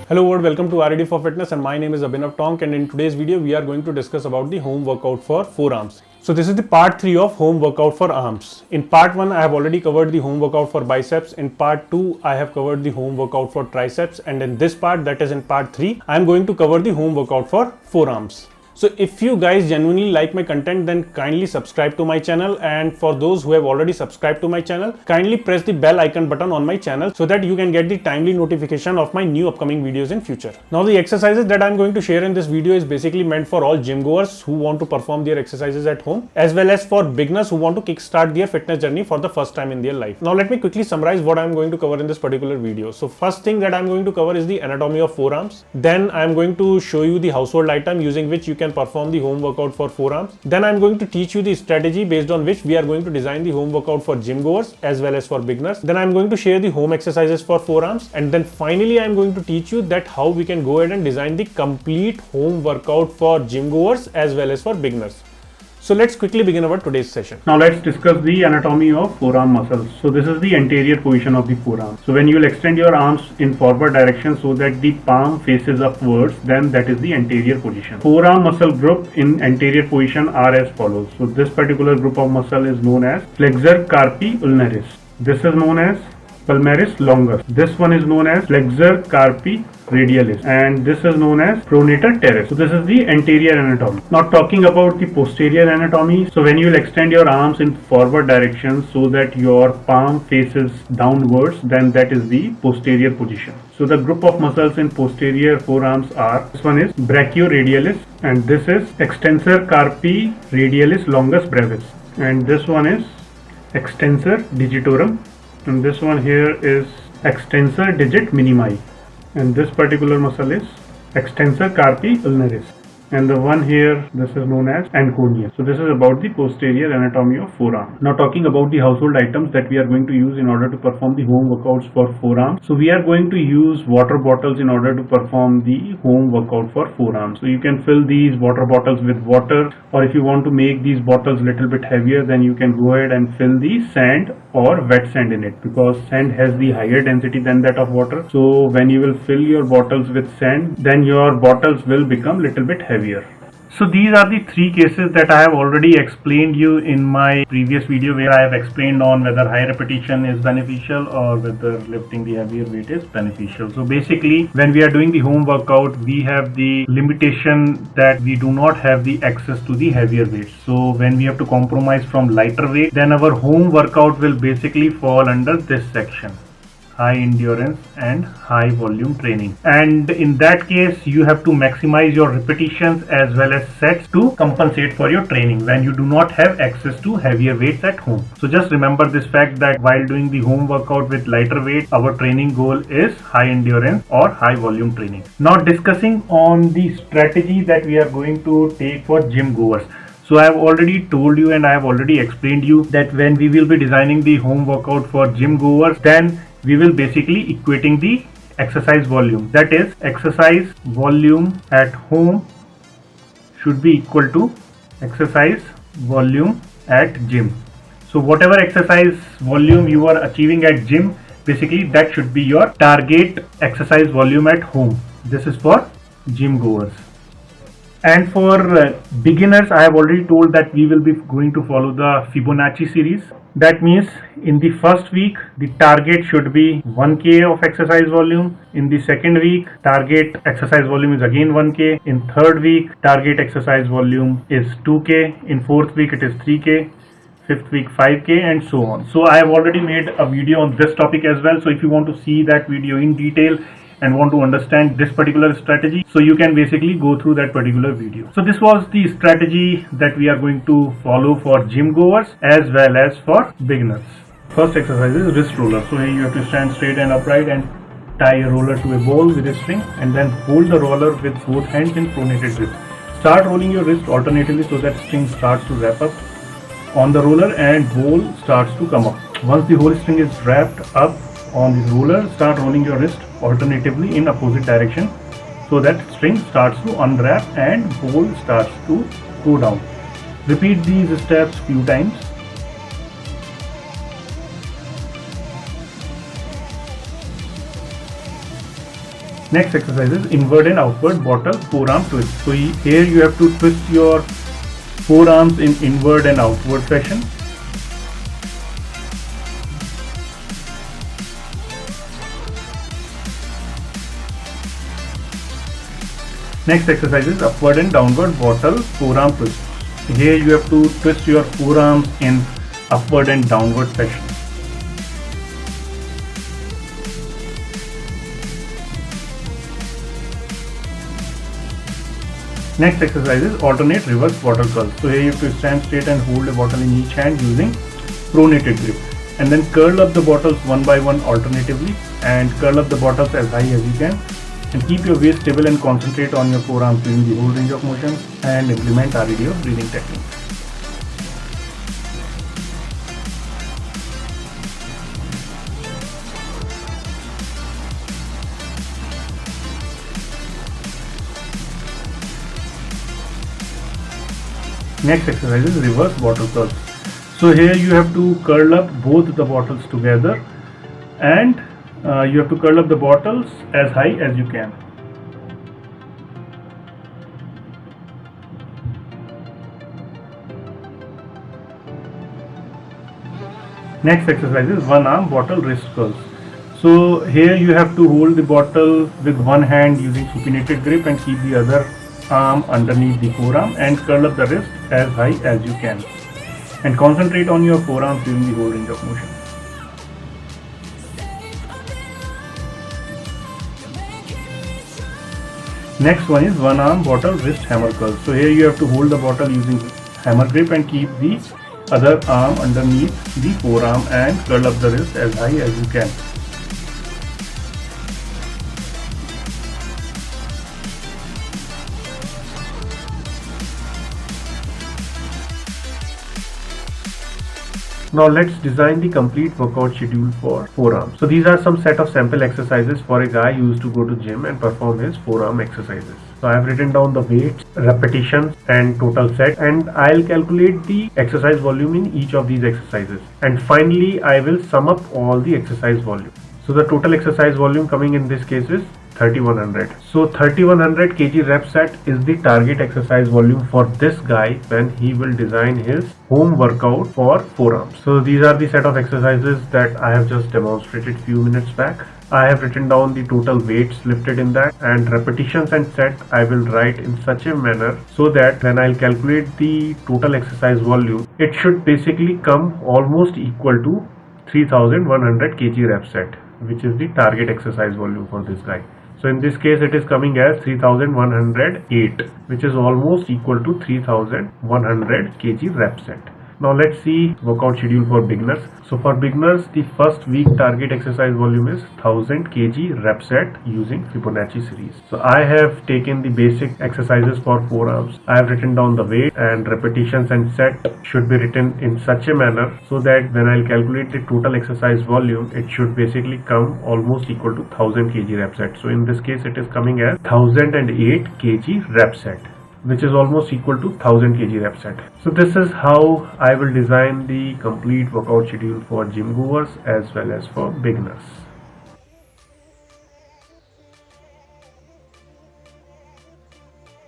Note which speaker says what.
Speaker 1: Hello world, welcome to R.E.D for Fitness, and my name is Abhinav Tonk, and in today's video we are going to discuss about the home workout for forearms. So this is the part 3 of home workout for arms. In part 1 I have already covered the home workout for biceps. In part 2 I have covered the home workout for triceps, and in this part, that is in part 3, I am going to cover the home workout for forearms. So if you guys genuinely like my content, then kindly subscribe to my channel, and for those who have already subscribed to my channel, kindly press the bell icon button on my channel so that you can get the timely notification of my new upcoming videos in future. Now the exercises that I am going to share in this video is basically meant for all gym goers who want to perform their exercises at home, as well as for beginners who want to kickstart their fitness journey for the first time in their life. Now let me quickly summarize what I am going to cover in this particular video. So first thing that I am going to cover is the anatomy of forearms. Then I am going to show you the household item using which you can perform the home workout for forearms. Then I'm going to teach you the strategy based on which we are going to design the home workout for gym goers as well as for beginners. Then I'm going to share the home exercises for forearms, and then finally I'm going to teach you that how we can go ahead and design the complete home workout for gym goers as well as for beginners. So let's quickly begin our today's session.
Speaker 2: Now let's discuss the anatomy of forearm muscles. So this is the anterior position of the forearm. So when you will extend your arms in forward direction so that the palm faces upwards, then that is the anterior position. Forearm muscle group in anterior position are as follows. So this particular group of muscle is known as flexor carpi ulnaris. This is known as palmaris longus. This one is known as flexor carpi radialis, and this is known as pronator teres. So this is the anterior anatomy. Now talking about the posterior anatomy. So when you will extend your arms in forward direction so that your palm faces downwards, then that is the posterior position. So the group of muscles in posterior forearms are, this one is brachioradialis, and this is extensor carpi radialis longus brevis, and this one is extensor digitorum, and this one here is extensor digit minimi, and this particular muscle is extensor carpi ulnaris, and the one here, this is known as anconia. So this is about the posterior anatomy of forearm. Now talking about the household items that we are going to use in order to perform the home workouts for forearms. So we are going to use water bottles in order to perform the home workout for forearms. So you can fill these water bottles with water, or if you want to make these bottles little bit heavier, then you can go ahead and fill the sand or wet sand in it, because sand has the higher density than that of water. So when you will fill your bottles with sand, then your bottles will become little bit heavier. So these are the three cases that I have already explained you in my previous video, where I have explained on whether high repetition is beneficial or whether lifting the heavier weight is beneficial. So basically, when we are doing the home workout, we have the limitation that we do not have the access to the heavier weights. So when we have to compromise from lighter weight, then our home workout will basically fall under this section: high endurance and high volume training. And in that case, you have to maximize your repetitions as well as sets to compensate for your training when you do not have access to heavier weights at home. So just remember this fact that while doing the home workout with lighter weight, our training goal is high endurance or high volume training. Now discussing on the strategy that we are going to take for gym goers. So I have already told you and I have already explained you that when we will be designing the home workout for gym goers, then we will basically equating the exercise volume. That is, exercise volume at home should be equal to exercise volume at gym. So whatever exercise volume you are achieving at gym, basically that should be your target exercise volume at home. This is for gym goers. And for beginners, I have already told that we will be going to follow the Fibonacci series. That means in the first week, the target should be 1K of exercise volume. In the second week, target exercise volume is again 1K. In third week, target exercise volume is 2K. In fourth week, it is 3K. Fifth week 5K, and so on. So I have already made a video on this topic as well. So if you want to see that video in detail and want to understand this particular strategy, so you can basically go through that particular video. So this was the strategy that we are going to follow for gym goers as well as for beginners. First exercise is wrist roller. So here you have to stand straight and upright and tie a roller to a ball with a string, and then hold the roller with both hands in pronated grip. Start rolling your wrist alternatively so that string starts to wrap up on the roller and ball starts to come up. Once the whole string is wrapped up on this roller, start rolling your wrist alternatively in opposite direction so that string starts to unwrap and ball starts to go down. Repeat these steps few times. Next exercise is inward and outward bottle forearm twist. So here you have to twist your forearms in inward and outward fashion. Next exercise is upward and downward bottle forearm twist. Here you have to twist your forearms in upward and downward fashion. Next exercise is alternate reverse bottle curl. So here you have to stand straight and hold a bottle in each hand using pronated grip, and then curl up the bottles one by one alternatively, and curl up the bottles as high as you can, and keep your waist stable and concentrate on your forearms during the whole range of motion, and implement R.E.D of breathing technique. Next exercise is reverse bottle curls. So here you have to curl up both the bottles together, and you have to curl up the bottles as high as you can. Next exercise is one arm bottle wrist curls. So here you have to hold the bottle with one hand using supinated grip and keep the other arm underneath the forearm, and curl up the wrist as high as you can, and concentrate on your forearms during the whole range of motion. Next one is one arm bottle wrist hammer curl. So here you have to hold the bottle using hammer grip and keep the other arm underneath the forearm, and curl up the wrist as high as you can. Now let's design the complete workout schedule for forearms. So these are some set of sample exercises for a guy who used to go to gym and perform his forearm exercises. So I have written down the weights, repetitions and total set, and I'll calculate the exercise volume in each of these exercises. And finally I will sum up all the exercise volume. So the total exercise volume coming in this case is 3100. So 3100 kg rep set is the target exercise volume for this guy when he will design his home workout for forearms. So these are the set of exercises that I have just demonstrated few minutes back. I have written down the total weights lifted in that, and repetitions and set I will write in such a manner so that when I'll calculate the total exercise volume, it should basically come almost equal to 3100 kg rep set, which is the target exercise volume for this guy. So in this case it is coming as 3108, which is almost equal to 3100 kg rep set. Now let's see workout schedule for beginners. So for beginners, the first week target exercise volume is 1000 kg rep set using Fibonacci series. So I have taken the basic exercises for forearms. I have written down the weight, and repetitions and set should be written in such a manner so that when I'll calculate the total exercise volume, it should basically come almost equal to 1000 kg rep set. So in this case it is coming as 1008 kg rep set, which is almost equal to 1000 kg rep set. So this is how I will design the complete workout schedule for gym goers as well as for beginners.